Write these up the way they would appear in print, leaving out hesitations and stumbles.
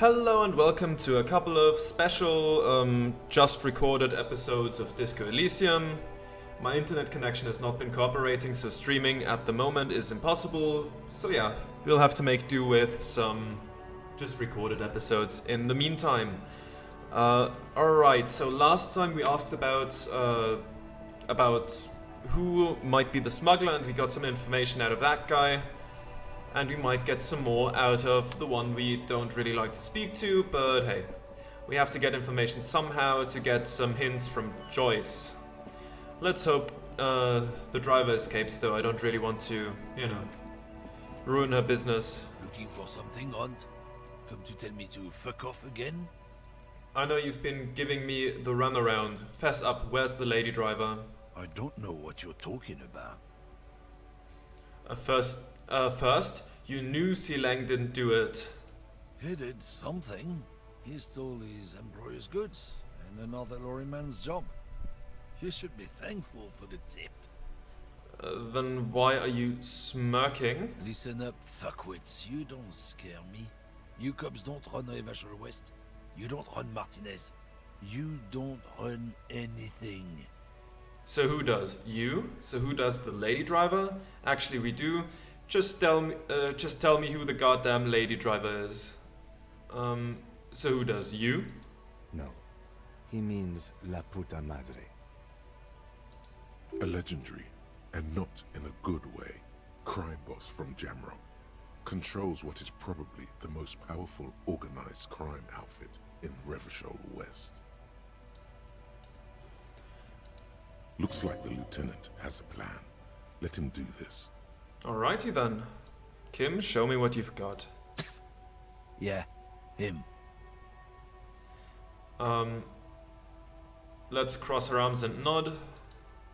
Hello and welcome to a couple of special, just recorded episodes of Disco Elysium. My internet connection has not been cooperating, so streaming at the moment is impossible. So yeah, we'll have to make do with some just recorded episodes in the meantime. Alright, so last time we asked about who might be the smuggler, and we got some information out of that guy. And we might get some more out of the one we don't really like to speak to, but hey, we have to get information somehow to get some hints from Joyce. Let's hope the driver escapes, though. I don't really want to, ruin her business. Looking for something, Hunt? Come to tell me to fuck off again? I know you've been giving me the runaround. Fess up, where's the lady driver? I don't know what you're talking about. First, you knew Lang didn't do it. He did something. He stole his employer's goods and another lorryman's job. You should be thankful for the tip. Then why are you smirking? Listen up, fuckwits. You don't scare me. You cops don't run Evashel West. You don't run Martinez. You don't run anything. So who does? You? So who does the lady driver? Actually, we do. Just tell me who the goddamn lady driver is. So who does? You? No. He means La Puta Madre. A legendary, and not in a good way, crime boss from Jamrock. Controls what is probably the most powerful organized crime outfit in Revachol West. Looks like the lieutenant has a plan. Let him do this. Alrighty then. Kim, show me what you've got. Yeah, him. Let's cross our arms and nod.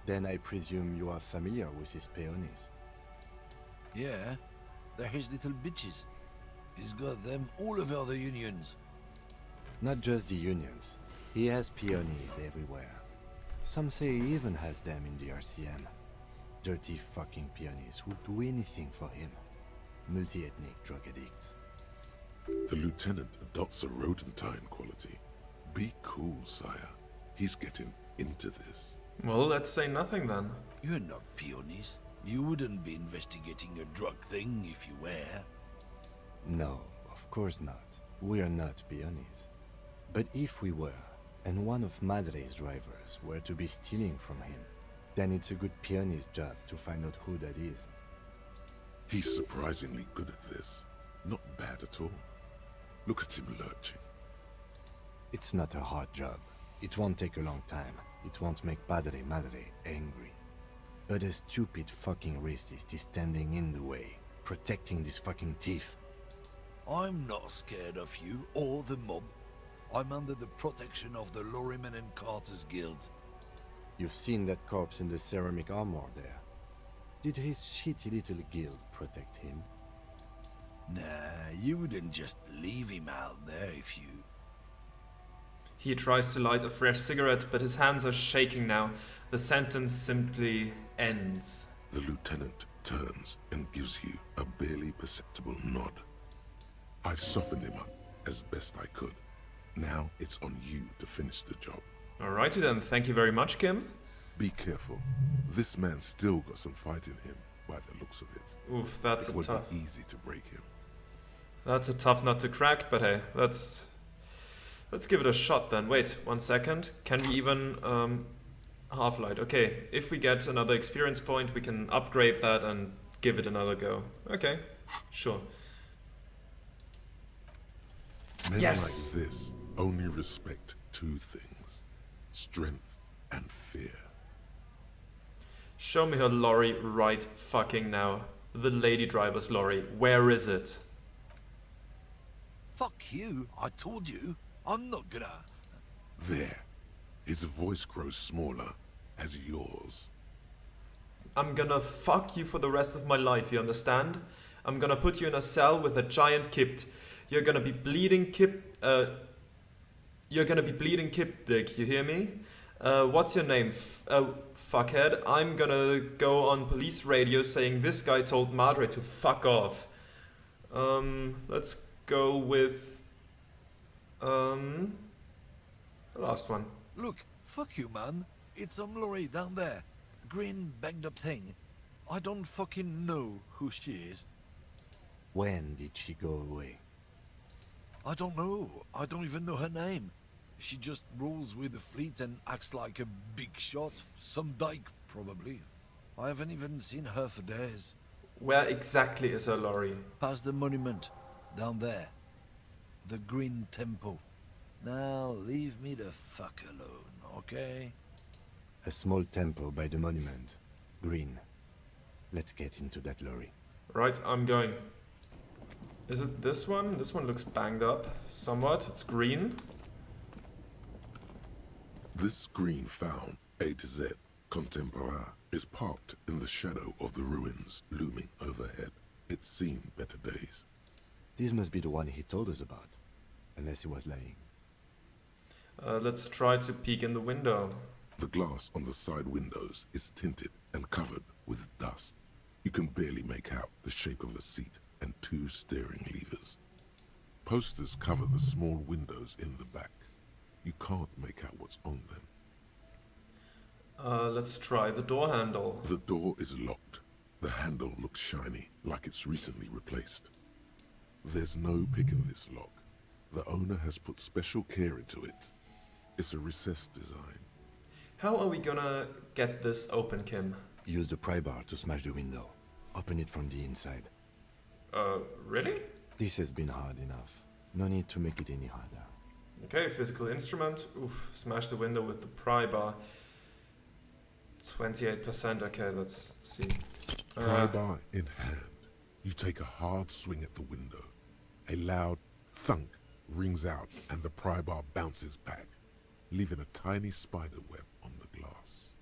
Then I presume you are familiar with his peonies. Yeah, they're his little bitches. He's got them all over the unions. Not just the unions. He has peonies everywhere. Some say he even has them in the RCM. Dirty fucking peonies who'd do anything for him. Multi-ethnic drug addicts. The lieutenant adopts a rodentine quality. Be cool, sire. He's getting into this. Well, let's say nothing then. You're not peonies. You wouldn't be investigating a drug thing if you were. No, of course not. We're not peonies. But if we were, and one of Madre's drivers were to be stealing from him, then it's a good peonist job to find out who that is. He's surprisingly good at this. Not bad at all. Look at him lurching. It's not a hard job. It won't take a long time. It won't make Padre Madre angry. But a stupid fucking racist is standing in the way, protecting this fucking thief. I'm not scared of you or the mob. I'm under the protection of the Lorrymen and Carters Guild. You've seen that corpse in the ceramic armor there. Did his shitty little guild protect him? Nah, you wouldn't just leave him out there if you... He tries to light a fresh cigarette, but his hands are shaking now. The sentence simply ends. The lieutenant turns and gives you a barely perceptible nod. I've softened him up as best I could. Now it's on you to finish the job. Alrighty then, thank you very much, Kim. Be careful. This man's still got some fight in him, by the looks of it. Oof, that's It a would tough... be easy to break him. That's a tough nut to crack, but hey, let's give it a shot then. Wait, 1 second. Can we even half-light? Okay, if we get another experience point, we can upgrade that and give it another go. Okay, sure. Men Yes. like this only respect two things: strength and fear. Show me her lorry right fucking now. The lady driver's lorry. Where is it? Fuck you, I told you. I'm not gonna... There. His voice grows smaller as yours. I'm gonna fuck you for the rest of my life, you understand? I'm gonna put you in a cell with a giant kipt. You're gonna be bleeding You're gonna be bleeding kip dick, you hear me? What's your name? Fuckhead. I'm gonna go on police radio saying this guy told Madre to fuck off. Let's go with The last one. Look, fuck you, man. It's some lorry down there. Green, banged up thing. I don't fucking know who she is. When did she go away? I don't know. I don't even know her name. She just rolls with the fleet and acts like a big shot. Some dyke, probably. I haven't even seen her for days. Where exactly is her lorry? Past the monument. Down there. The Green Temple. Now, leave me the fuck alone, okay? A small temple by the monument. Green. Let's get into that lorry. Right, I'm going. Is it this one? This one looks banged up somewhat. It's green. This green found, A to Z, contemporary, is parked in the shadow of the ruins looming overhead. It's seen better days. This must be the one he told us about. Unless he was lying. Let's try to peek in the window. The glass on the side windows is tinted and covered with dust. You can barely make out the shape of a seat and 2 steering levers. Posters cover the small windows in the back. You can't make out what's on them. Let's try the door handle. The door is locked. The handle looks shiny, like it's recently replaced. There's no pick in this lock. The owner has put special care into it. It's a recessed design. How are we gonna get this open, Kim? Use the pry bar to smash the window. Open it from the inside. Really? This has been hard enough. No need to make it any harder. Okay, physical instrument. Oof, smash the window with the pry bar. 28%, okay, let's see. Pry bar in hand, you take a hard swing at the window. A loud thunk rings out and the pry bar bounces back, leaving a tiny spider web on the glass.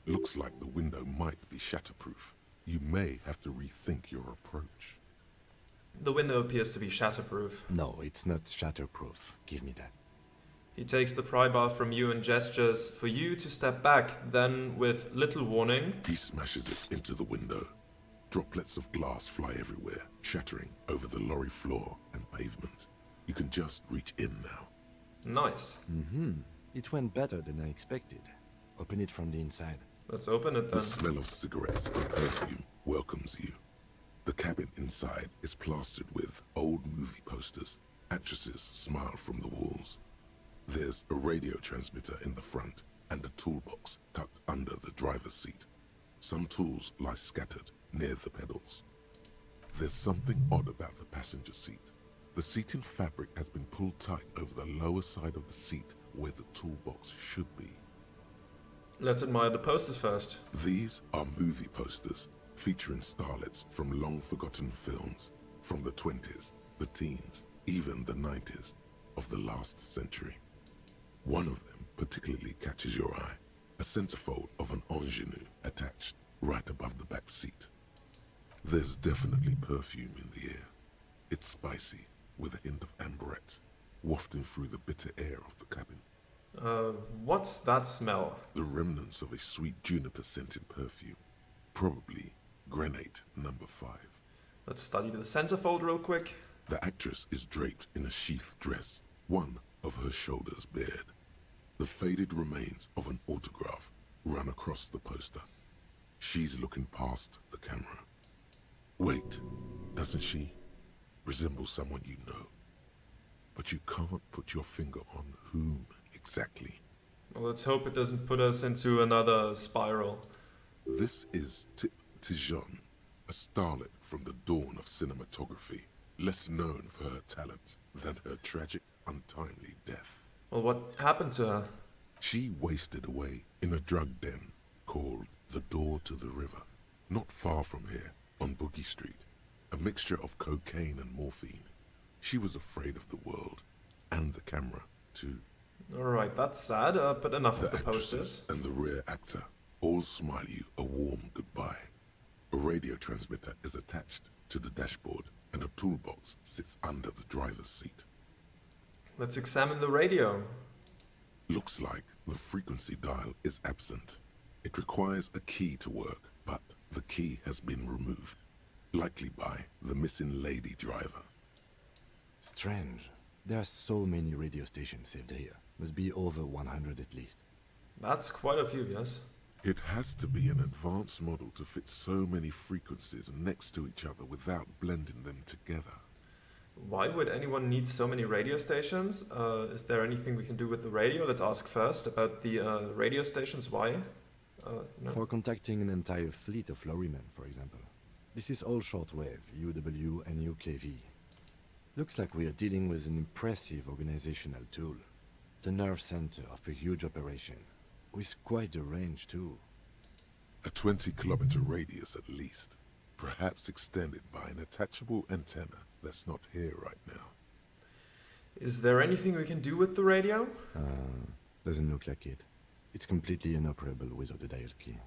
Looks like the window might be shatterproof. You may have to rethink your approach. The window appears to be shatterproof. No, it's not shatterproof. Give me that. He takes the pry bar from you and gestures for you to step back, then with little warning, He smashes it into the window. Droplets of glass fly everywhere, shattering over the lorry floor and pavement. You can just reach in now. nice. It went better than I expected. Open it from the inside. Let's open it The then. smell of cigarettes and perfume welcomes you. The cabin inside is plastered with old movie posters. Actresses smile from the walls. There's a radio transmitter in the front and a toolbox tucked under the driver's seat. Some tools lie scattered near the pedals. There's something odd about the passenger seat. The seating fabric has been pulled tight over the lower side of the seat where the toolbox should be. Let's admire the posters first. These are movie posters featuring starlets from long-forgotten films from the 20s, the teens, even the 90s of the last century. One of them particularly catches your eye, a centerfold of an ingenue attached right above the back seat. There's definitely perfume in the air. It's spicy, with a hint of amberette, wafting through the bitter air of the cabin. What's that smell? The remnants of a sweet juniper-scented perfume, probably Grenade number 5. Let's study the centerfold real quick. The actress is draped in a sheath dress, one of her shoulders bared. The faded remains of an autograph run across the poster. She's looking past the camera. Wait, doesn't she resemble someone you know? But you can't put your finger on whom exactly. Well, let's hope it doesn't put us into another spiral. This is Tip Tijon, a starlet from the dawn of cinematography, less known for her talent than her tragic, untimely death. Well, what happened to her? She wasted away in a drug den called the Door to the River, not far from here, on Boogie Street, a mixture of cocaine and morphine. She was afraid of the world, and the camera, too. Alright, that's sad, but enough The of the actresses posters. and the rear actor all smile you a warm goodbye. A radio transmitter is attached to the dashboard, and a toolbox sits under the driver's seat. Let's examine the radio. Looks like the frequency dial is absent. It requires a key to work, but the key has been removed, likely by the missing lady driver. Strange. There are so many radio stations saved here. Must be over 100 at least. That's quite a few, yes. It has to be an advanced model to fit so many frequencies next to each other without blending them together. Why would anyone need so many radio stations? Is there anything we can do with the radio? Let's ask first about the radio stations. Why? No. For contacting an entire fleet of lorrymen, for example. This is all shortwave, UW and UKV. Looks like we are dealing with an impressive organizational tool. The nerve center of a huge operation. With quite a range, too. A 20-kilometer radius at least, perhaps extended by an attachable antenna that's not here right now. Is there anything we can do with the radio? Doesn't look like it. It's completely inoperable without a dial key.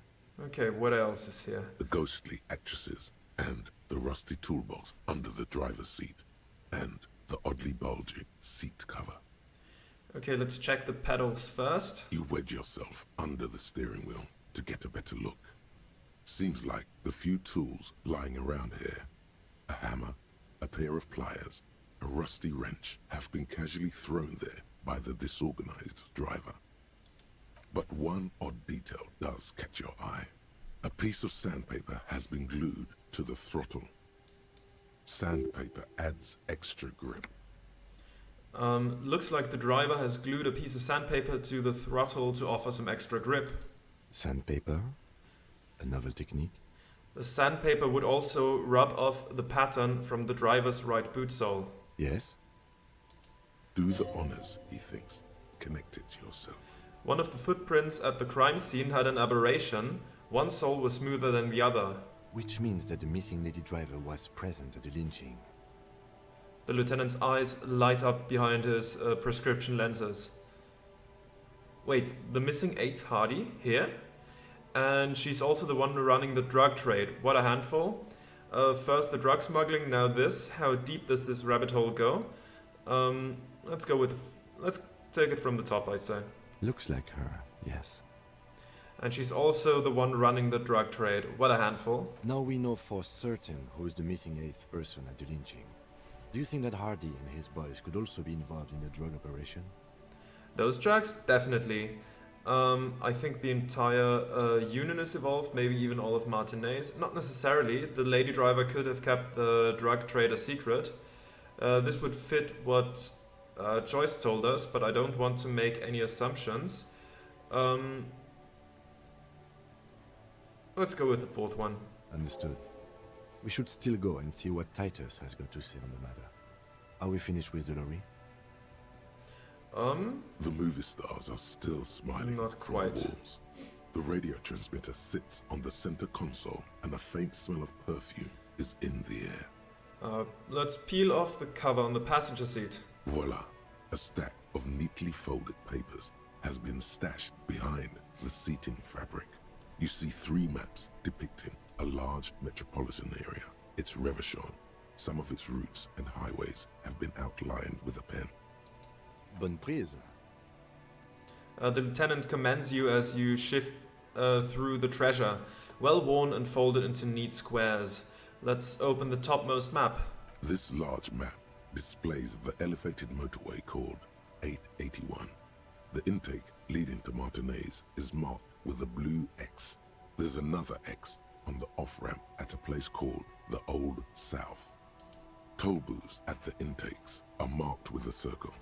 Okay, what else is here? The ghostly actresses, and the rusty toolbox under the driver's seat, and the oddly bulging seat cover. Okay, let's check the pedals first. You wedge yourself under the steering wheel to get a better look. Seems like the few tools lying around here, a hammer, a pair of pliers, a rusty wrench, have been casually thrown there by the disorganized driver. But one odd detail does catch your eye. A piece of sandpaper has been glued to the throttle. Sandpaper adds extra grip. Looks like the driver has glued a piece of sandpaper to the throttle to offer some extra grip. Sandpaper? A novel technique? The sandpaper would also rub off the pattern from the driver's right boot sole. Yes? Do the honors, he thinks. Connect it yourself. One of the footprints at the crime scene had an aberration. One sole was smoother than the other. Which means that the missing lady driver was present at the lynching. The lieutenant's eyes light up behind his prescription lenses. Wait, the missing 8th Hardy? Here? And she's also the one running the drug trade. What a handful. First the drug smuggling, now this. How deep does this rabbit hole go? Let's take it from the top, I'd say. Looks like her, yes. And she's also the one running the drug trade. What a handful. Now we know for certain who is the missing 8th person at the lynching. Do you think that Hardy and his boys could also be involved in the drug operation? Those drugs? Definitely. I think the entire union is involved, maybe even all of Martinez. Not necessarily. The lady driver could have kept the drug trade a secret. This would fit what Joyce told us, but I don't want to make any assumptions. Let's go with the 4th one. Understood. We should still go and see what Titus has got to say on the matter. Are we finished with the lorry? The movie stars are still smiling Not from quite. the walls. The radio transmitter sits on the center console and a faint smell of perfume is in the air. Let's peel off the cover on the passenger seat. Voila! A stack of neatly folded papers has been stashed behind the seating fabric. You see 3 maps depicting a large metropolitan area. It's Revachon. Some of its routes and highways have been outlined with a pen. Bonne prise. The lieutenant commends you as you shift through the treasure, well worn and folded into neat squares. Let's open the topmost map. This large map displays the elevated motorway called 881. The intake leading to Martinez is marked with a blue X. There's another X on the off-ramp at a place called the Old South. Toll booths at the intakes are marked with a circle.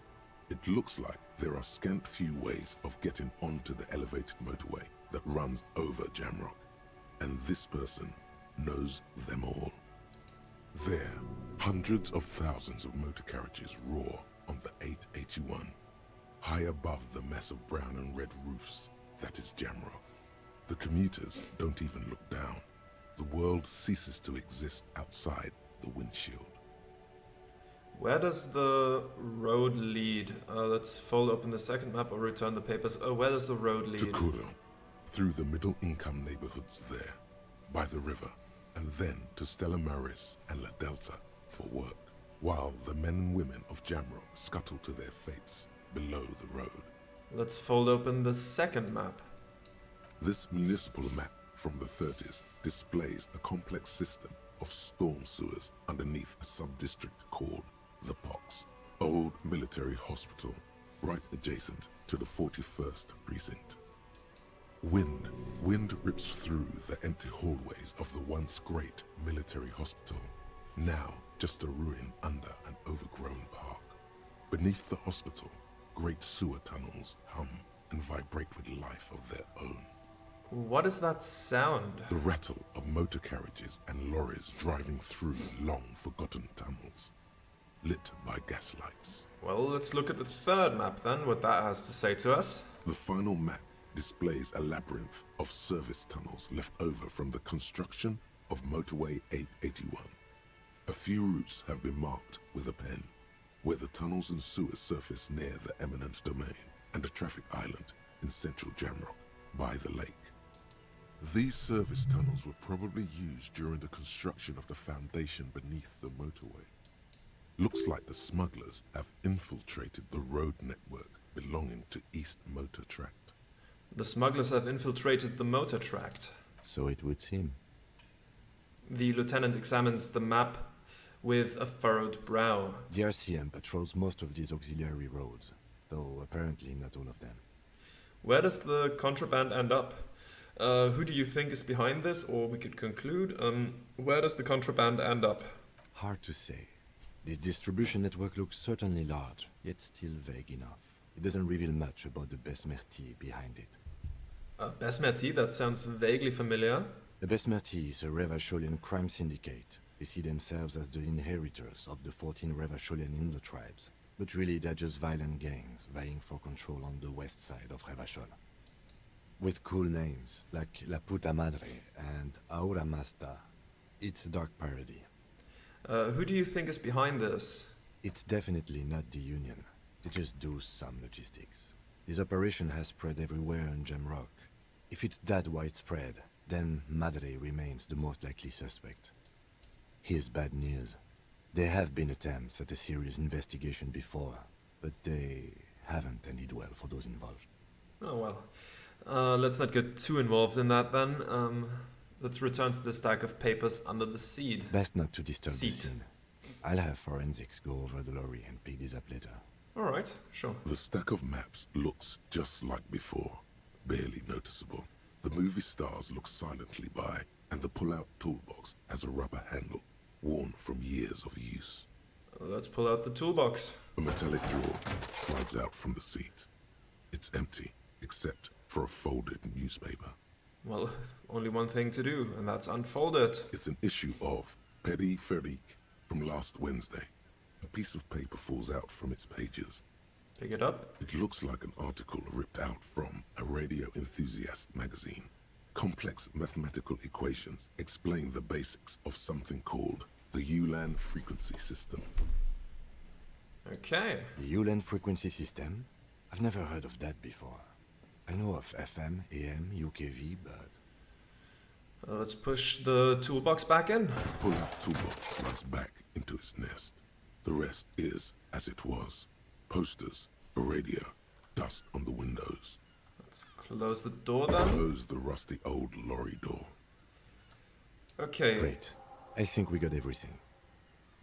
It looks like there are scant few ways of getting onto the elevated motorway that runs over Jamrock, and this person knows them all. There, hundreds of thousands of motor carriages roar on the 881. High above the mess of brown and red roofs, that is Jamrock. The commuters don't even look down. The world ceases to exist outside the windshield. Where does the road lead? Let's fold open the second map or return the papers. Where does the road lead? To Kuro, through the middle-income neighborhoods there, by the river, and then to Stella Maris and La Delta for work, while the men and women of Jamrock scuttle to their fates below the road. Let's fold open the second map. This municipal map from the 30s displays a complex system of storm sewers underneath a sub-district called the Pox. Old military hospital, right adjacent to the 41st precinct. Wind rips through the empty hallways of the once great military hospital, now just a ruin under an overgrown park. Beneath the hospital, great sewer tunnels hum and vibrate with life of their own. What is that sound? The rattle of motor carriages and lorries driving through long-forgotten tunnels, lit by gaslights. Well, let's look at the third map then, what that has to say to us. The final map displays a labyrinth of service tunnels left over from the construction of Motorway 881. A few routes have been marked with a pen, where the tunnels and sewers surface near the eminent domain and a traffic island in central Jamrock, by the lake. These service tunnels were probably used during the construction of the foundation beneath the motorway. Looks like the smugglers have infiltrated the road network belonging to East Motor Tract. The smugglers have infiltrated the motor tract. So it would seem. The lieutenant examines the map with a furrowed brow. The RCM patrols most of these auxiliary roads, though apparently not all of them. Where does the contraband end up? Who do you think is behind this? Or we could conclude, where does the contraband end up? Hard to say. This distribution network looks certainly large, yet still vague enough. It doesn't reveal much about the Besmerti behind it. Besmerti? That sounds vaguely familiar. The Besmerti is a Revacholian crime syndicate. They see themselves as the inheritors of the 14 Revacholian Indo-tribes. But really they're just violent gangs vying for control on the west side of Revachol. With cool names like La Puta Madre and Ahura Mazda. It's a dark parody. Who do you think is behind this? It's definitely not the Union. They just do some logistics. This operation has spread everywhere in Jamrock. If it's that widespread, then Madre remains the most likely suspect. Here's bad news. There have been attempts at a serious investigation before, but they haven't ended well for those involved. Oh well. Let's not get too involved in that then. Let's return to the stack of papers under the seat. Best not to disturb the Seat. scene. I'll have forensics go over the lorry and pick these up later. Alright, sure. The stack of maps looks just like before, barely noticeable. The movie stars look silently by, and the pull-out toolbox has a rubber handle, worn from years of use. Let's pull out the toolbox. A metallic drawer slides out from the seat. It's empty, except for a folded newspaper. Well, only one thing to do, and that's unfold it. It's an issue of Petit Ferique from last Wednesday. A piece of paper falls out from its pages. Pick it up. It looks like an article ripped out from a radio enthusiast magazine. Complex mathematical equations explain the basics of something called the Ulan frequency system. Okay. The Ulan frequency system? I've never heard of that before. I know of FM, AM, UKV, but... Let's push the toolbox back in. The pull-out toolbox slides back into its nest. The rest is as it was. Posters, a radio, dust on the windows. Let's close the door then. Close the rusty old lorry door. Okay. Great. I think we got everything.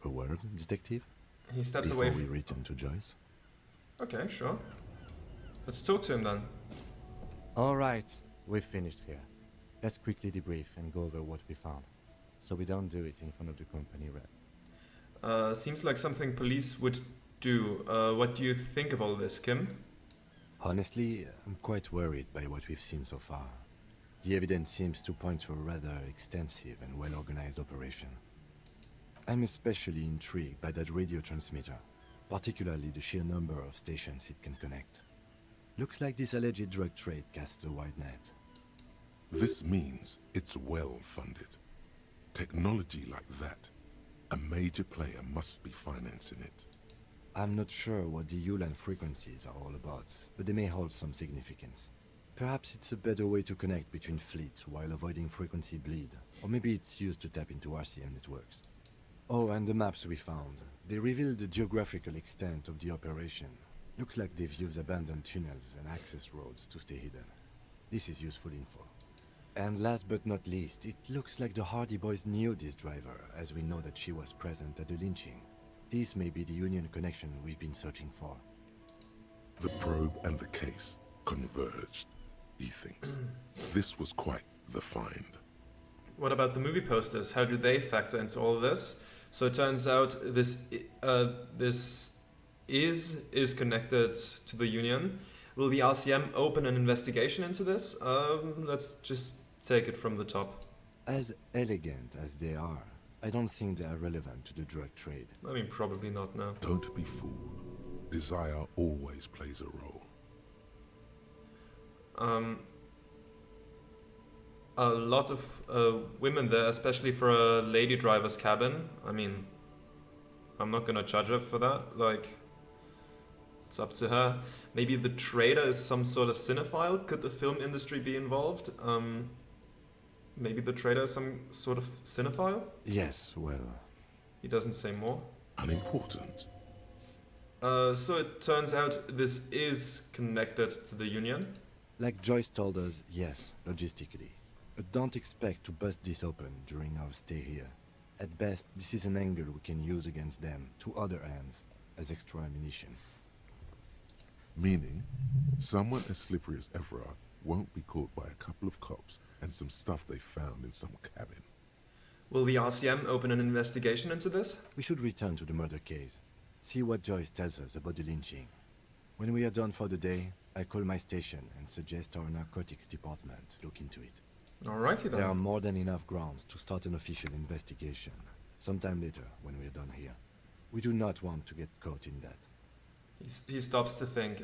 A word, detective? He steps Before away. we return to Joyce? Okay, sure. Let's talk to him then. All right, we've finished here. Let's quickly debrief and go over what we found, so we don't do it in front of the company rep. Seems like something police would do. What do you think of all this, Kim? Honestly, I'm quite worried by what we've seen so far. The evidence seems to point to a rather extensive and well-organized operation. I'm especially intrigued by that radio transmitter, particularly the sheer number of stations it can connect. Looks like this alleged drug trade casts a wide net. This means it's well funded. Technology like that, a major player must be financing it. I'm not sure what the Ulan frequencies are all about, but they may hold some significance. Perhaps it's a better way to connect between fleets while avoiding frequency bleed, or maybe it's used to tap into RCM networks. Oh, and the maps we found. They reveal the geographical extent of the operation. Looks like they've used abandoned tunnels and access roads to stay hidden. This is useful info. And last but not least, it looks like the Hardy Boys knew this driver, as we know that she was present at the lynching. This may be the Union connection we've been searching for. The probe and the case converged, he thinks. This was quite the find. What about the movie posters? How do they factor into all of this? So it turns out this is connected to the Union. Will the RCM open an investigation into this? Let's just take it from the top. As elegant as they are, I don't think they are relevant to the drug trade. I mean, probably not now. Don't be fooled. Desire always plays a role. A lot of women there, especially for a lady driver's cabin. I mean, I'm not gonna judge her for that. Like, it's up to her. Maybe the trader is some sort of cinephile. Could the film industry be involved? Maybe the trader is some sort of cinephile? Yes, well... He doesn't say more. Unimportant. So it turns out this is connected to the Union. Like Joyce told us, yes, logistically. But don't expect to bust this open during our stay here. At best, this is an angle we can use against them, to other ends, as extra ammunition. Meaning, someone as slippery as Everard won't be caught by a couple of cops and some stuff they found in some cabin. Will the RCM open an investigation into this? We should return to the murder case. See what Joyce tells us about the lynching. When we are done for the day, I call my station and suggest our narcotics department look into it. Alrighty then. There are more than enough grounds to start an official investigation. Sometime later, when we are done here. We do not want to get caught in that. He stops to think.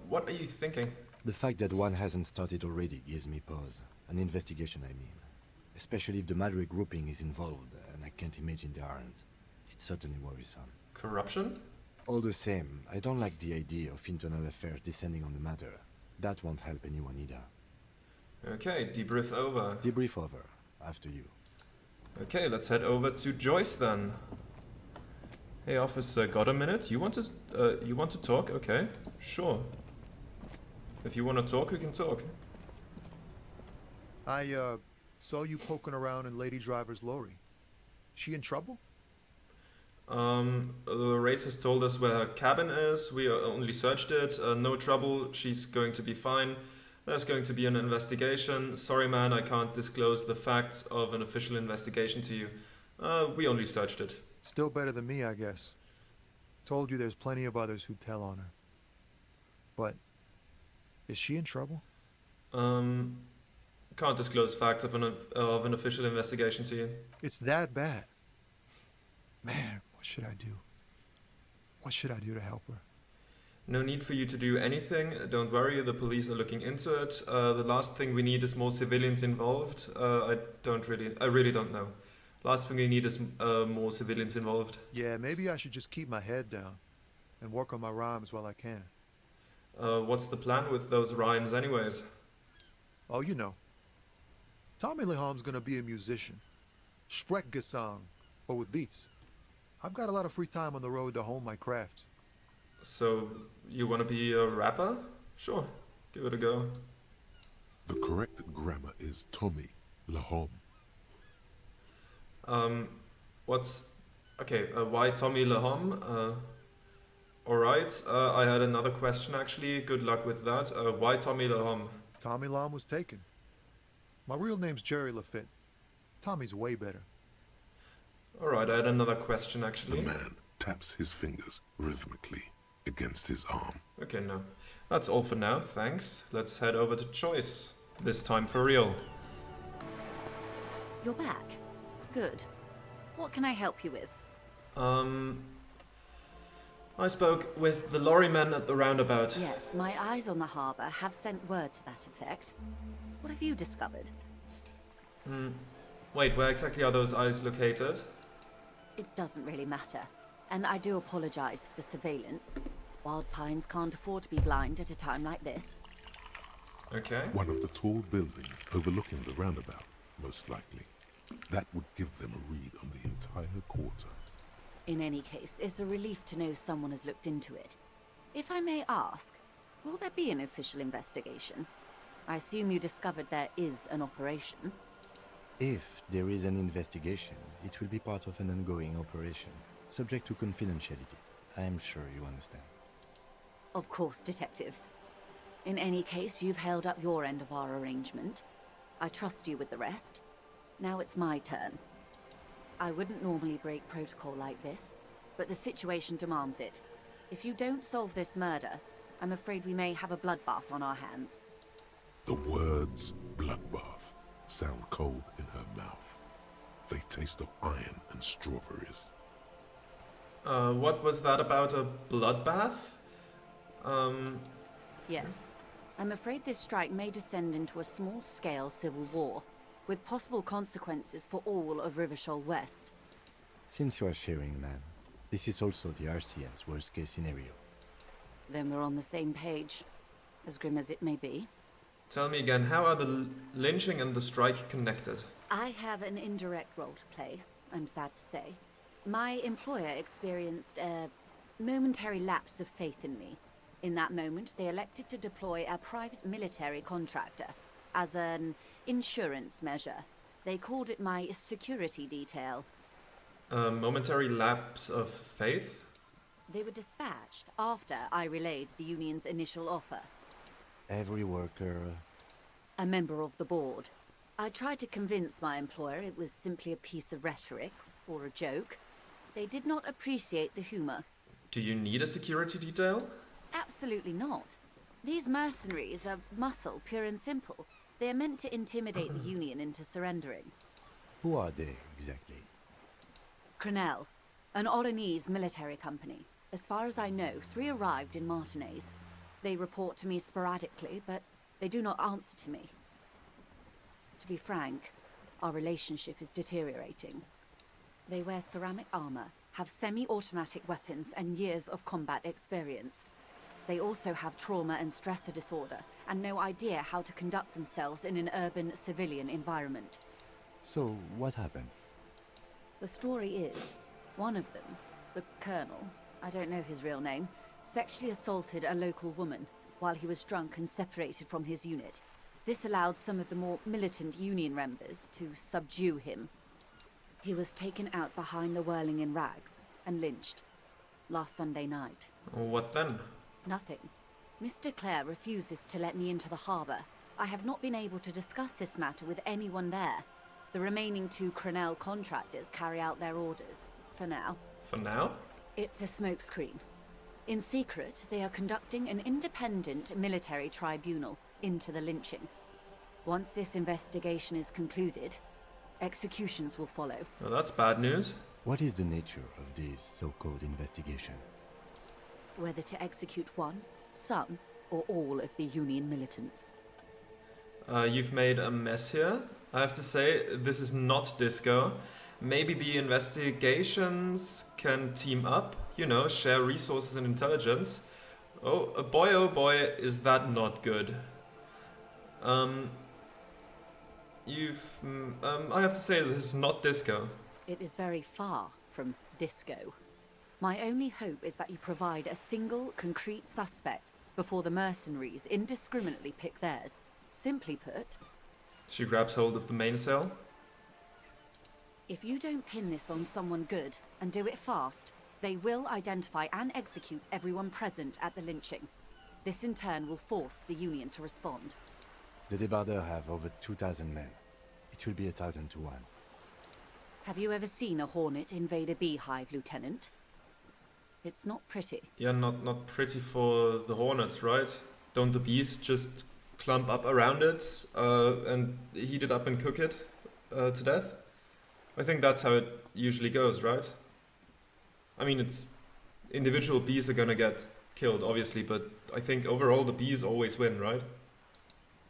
What are you thinking? The fact that one hasn't started already gives me pause. An investigation, I mean. Especially if the Madrid grouping is involved, and I can't imagine they aren't. It's certainly worrisome. Corruption? All the same, I don't like the idea of internal affairs descending on the matter. That won't help anyone either. Okay, debrief over. Debrief over. After you. Okay, let's head over to Joyce then. Hey officer, got a minute? You want to talk? Okay, sure. If you want to talk, we can talk. I saw you poking around in Lady Driver's lorry. She in trouble? The race has told us where her cabin is. We only searched it. No trouble. She's going to be fine. There's going to be an investigation. Sorry, man, I can't disclose the facts of an official investigation to you. We only searched it. Still better than me, I guess. Told you there's plenty of others who'd tell on her. But is she in trouble? Can't disclose facts of an official investigation to you. It's that bad. Man, what should I do? What should I do to help her? No need for you to do anything. Don't worry, the police are looking into it. The last thing we need is more civilians involved. I really don't know. Last thing we need is more civilians involved. Yeah, maybe I should just keep my head down and work on my rhymes while I can. What's the plan with those rhymes anyways? Oh, you know. Tommy Leham's gonna be a musician. Sprechgesang, but with beats. I've got a lot of free time on the road to hone my craft. So, you want to be a rapper? Sure, give it a go. The correct grammar is Tommy Lahom. Why Tommy Lahom? Alright, I had another question actually. Good luck with that. Why Tommy Lahom? Tommy Lahm was taken. My real name's Jerry Lafitte. Tommy's way better. Alright, I had another question actually. The man taps his fingers rhythmically against his arm. Okay, no. That's all for now, thanks. Let's head over to Choice. This time for real. You're back. Good. What can I help you with? I spoke with the lorrymen at the roundabout. Yes, my eyes on the harbour have sent word to that effect. What have you discovered? Wait, where exactly are those eyes located? It doesn't really matter. And I do apologize for the surveillance. Wild Pines can't afford to be blind at a time like this. Okay. One of the tall buildings overlooking the roundabout, most likely. That would give them a read on the entire quarter. In any case, it's a relief to know someone has looked into it. If I may ask, will there be an official investigation? I assume you discovered there is an operation. If there is an investigation, it will be part of an ongoing operation. Subject to confidentiality. I am sure you understand. Of course, detectives. In any case, you've held up your end of our arrangement. I trust you with the rest. Now it's my turn. I wouldn't normally break protocol like this, but the situation demands it. If you don't solve this murder, I'm afraid we may have a bloodbath on our hands. The words bloodbath sound cold in her mouth. They taste of iron and strawberries. What was that about a bloodbath? Yes. I'm afraid this strike may descend into a small-scale civil war, with possible consequences for all of Rivershoal West. Since you are sharing, ma'am, this is also the RCM's worst-case scenario. Then we're on the same page, as grim as it may be. Tell me again, how are the lynching and the strike connected? I have an indirect role to play, I'm sad to say. My employer experienced a momentary lapse of faith in me. In that moment, they elected to deploy a private military contractor as an insurance measure. They called it my security detail. A momentary lapse of faith? They were dispatched after I relayed the union's initial offer. Every worker... A member of the board. I tried to convince my employer it was simply a piece of rhetoric, or a joke. They did not appreciate the humor. Do you need a security detail? Absolutely not. These mercenaries are muscle, pure and simple. They are meant to intimidate the Union into surrendering. Who are they, exactly? Crenell, an Oranese military company. As far as I know, 3 arrived in Martinez. They report to me sporadically, but they do not answer to me. To be frank, our relationship is deteriorating. They wear ceramic armor, have semi-automatic weapons, and years of combat experience. They also have trauma and stressor disorder, and no idea how to conduct themselves in an urban civilian environment. So, what happened? The story is, one of them, the Colonel, I don't know his real name, sexually assaulted a local woman while he was drunk and separated from his unit. This allowed some of the more militant Union members to subdue him. He was taken out behind the whirling in rags and lynched last Sunday night. What then? Nothing. Mr. Clare refuses to let me into the harbor. I have not been able to discuss this matter with anyone there. The remaining 2 Crenell contractors carry out their orders, for now. For now? It's a smokescreen. In secret, they are conducting an independent military tribunal into the lynching. Once this investigation is concluded, executions will follow. Well, that's bad news. What is the nature of this so-called investigation? Whether to execute one, some, or all of the Union militants. You've made a mess here. I have to say, this is not disco. Maybe the investigations can team up, you know, share resources and intelligence. Oh boy, is that not good. I have to say, this is not disco. It is very far from disco. My only hope is that you provide a single, concrete suspect before the mercenaries indiscriminately pick theirs. Simply put... She grabs hold of the mainsail. If you don't pin this on someone good, and do it fast, they will identify and execute everyone present at the lynching. This in turn will force the Union to respond. The Debardeurs have over 2,000 men. It will be 1,000 to 1. Have you ever seen a Hornet invade a beehive, Lieutenant? It's not pretty. Yeah, not pretty for the Hornets, right? Don't the bees just clump up around it and heat it up and cook it to death? I think that's how it usually goes, right? I mean, it's individual bees are gonna get killed, obviously, but I think overall the bees always win, right?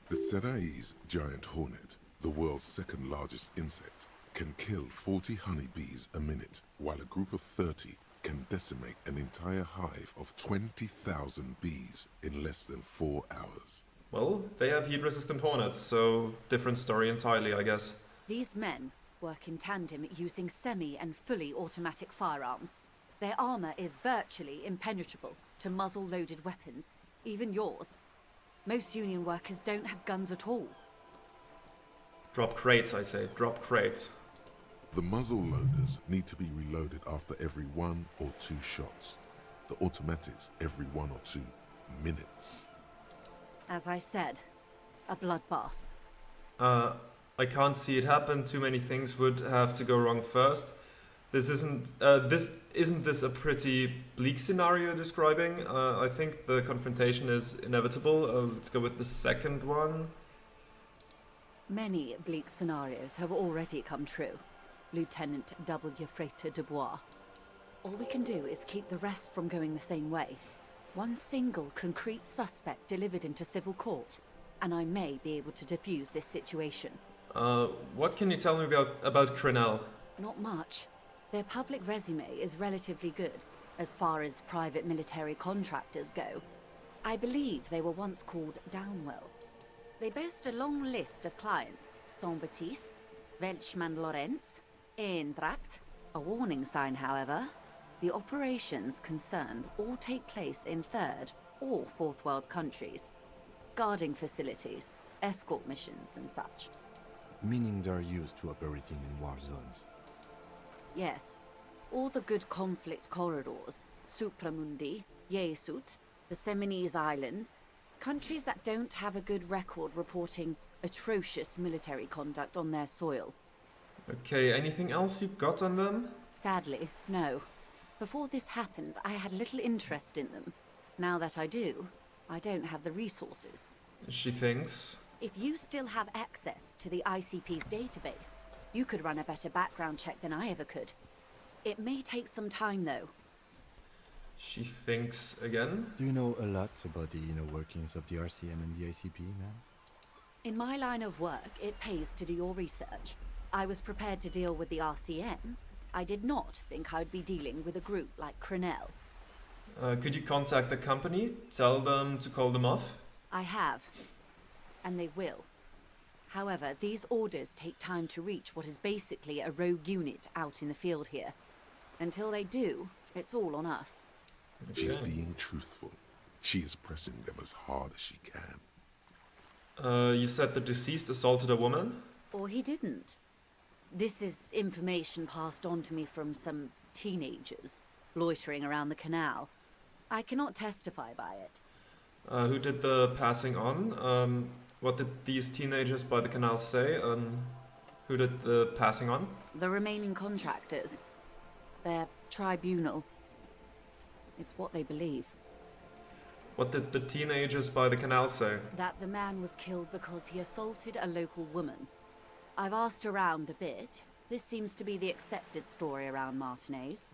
The Serai's giant hornet, the world's 2nd largest insect, can kill 40 honeybees a minute, while a group of 30 can decimate an entire hive of 20,000 bees in less than 4 hours. Well, they have heat-resistant hornets, so different story entirely, I guess. These men work in tandem using semi- and fully automatic firearms. Their armor is virtually impenetrable to muzzle-loaded weapons, even yours. Most Union workers don't have guns at all. Drop crates, I say. Drop crates. The muzzle loaders need to be reloaded after every 1 or 2 shots. The automatics every 1 or 2 minutes. As I said, a bloodbath. I can't see it happen. Too many things would have to go wrong first. Isn't this a pretty bleak scenario you're describing? I think the confrontation is inevitable. Let's go with the second one. Many bleak scenarios have already come true, Lieutenant W. Frater de Bois. All we can do is keep the rest from going the same way. One single concrete suspect delivered into civil court, and I may be able to defuse this situation. What can you tell me about Crenel? Not much. Their public resume is relatively good, as far as private military contractors go. I believe they were once called Downwell. They boast a long list of clients: Saint-Baptiste, Welchman-Lorenz, Eendracht. A warning sign, however. The operations concerned all take place in third or fourth world countries. Guarding facilities, escort missions and such. Meaning they're used to operating in war zones. Yes. All the good conflict corridors, Supramundi, Yesut, the Seminese Islands, countries that don't have a good record reporting atrocious military conduct on their soil. Okay, anything else you got on them? Sadly, no. Before this happened, I had little interest in them. Now that I do, I don't have the resources. She thinks. If you still have access to the ICP's database, you could run a better background check than I ever could. It may take some time, though. She thinks again. Do you know a lot about the inner workings of the RCM and the ICP, ma'am? In my line of work, it pays to do your research. I was prepared to deal with the RCM. I did not think I'd be dealing with a group like Crenel. Could you contact the company? Tell them to call them off? I have. And they will. However, these orders take time to reach what is basically a rogue unit out in the field here. Until they do, it's all on us. She's Okay. being truthful. She is pressing them as hard as she can. You said the deceased assaulted a woman? Or he didn't. This is information passed on to me from some teenagers loitering around the canal. I cannot testify by it. Who did the passing on? What did these teenagers by the canal say? Who did the passing on? The remaining contractors. Their tribunal. It's what they believe. What did the teenagers by the canal say? That the man was killed because he assaulted a local woman. I've asked around a bit. This seems to be the accepted story around Martinez.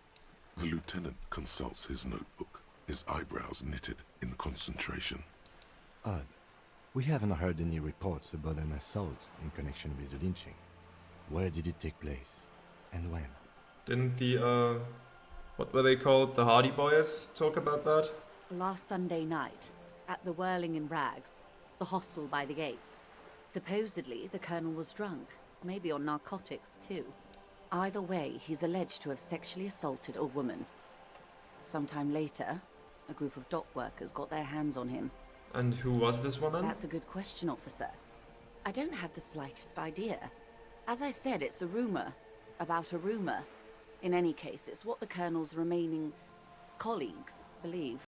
The lieutenant consults his notebook, his eyebrows knitted in concentration. Odd. We haven't heard any reports about an assault in connection with the lynching. Where did it take place? And when? Didn't the, what were they called? The Hardy Boys talk about that? Last Sunday night, at the Whirling in Rags, the hostel by the gates. Supposedly, the colonel was drunk, maybe on narcotics too. Either way, he's alleged to have sexually assaulted a woman. Sometime later, a group of dock workers got their hands on him. And who was this woman? That's a good question, officer. I don't have the slightest idea. As I said, it's a rumor. About a rumor. In any case, it's what the colonel's remaining colleagues believe.